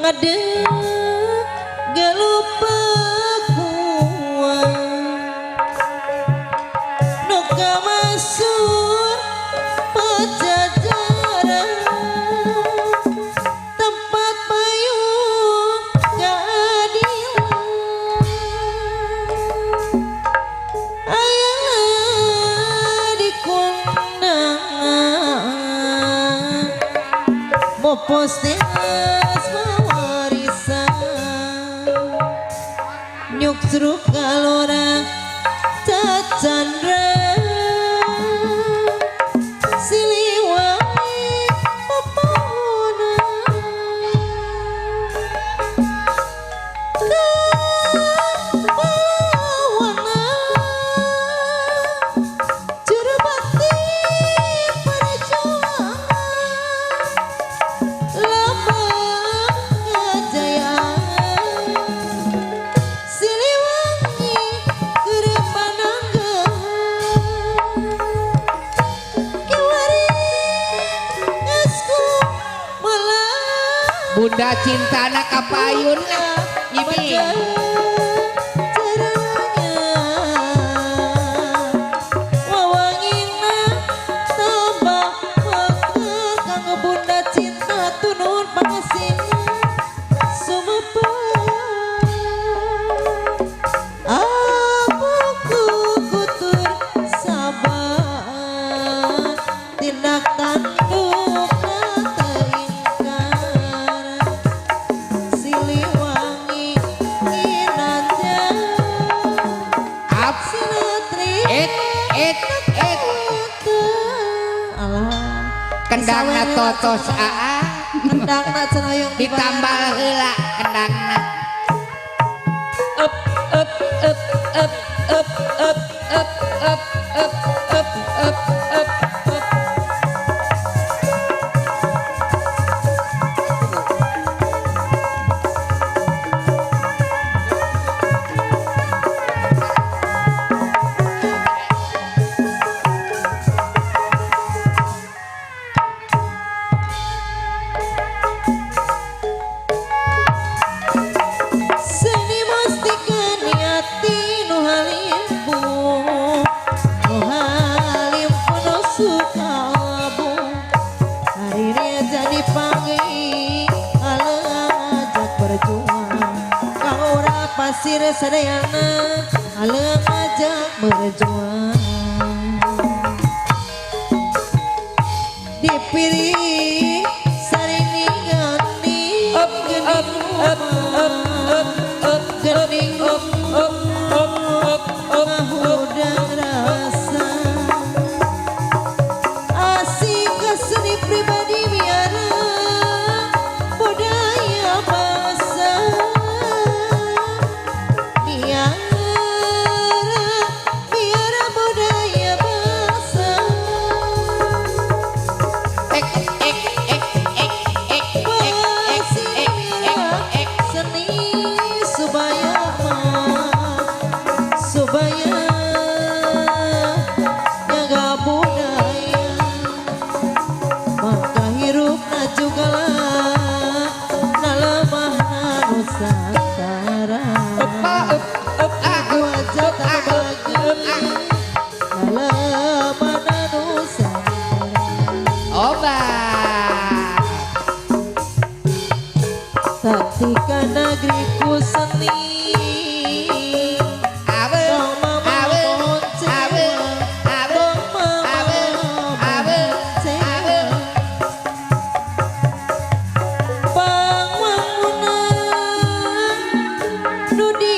ngadeg gelupa kuat nuka masuk pajajaran tempat payung keadilan ayah di kondangan mau posting nyuk seruk kalora cacandra siliwangi pepona kepawana jurubakti perjuangan lambang kejayaan Bunda cintana kapayun Ibi wawangina tambah peker kanggo bunda cinta tunun pangasihna sumepa aku kutur sabar tindak tanduk kendangna totos aa kendangna cenayong ditambal heula kendangna up up up up up up up up up up up up pasir sadayana alem ajak berjuang dipilih sarini gani up up up up up up gening up up up up up udang rasa asik keseni pribadi biara budaya bahasa biara budaya bahasa seni supaya supaya jaga budaya maka hirupna juga lah nalemah nusantara wajah terbagi nalemah nusantara obat taktika negeriku seni nu di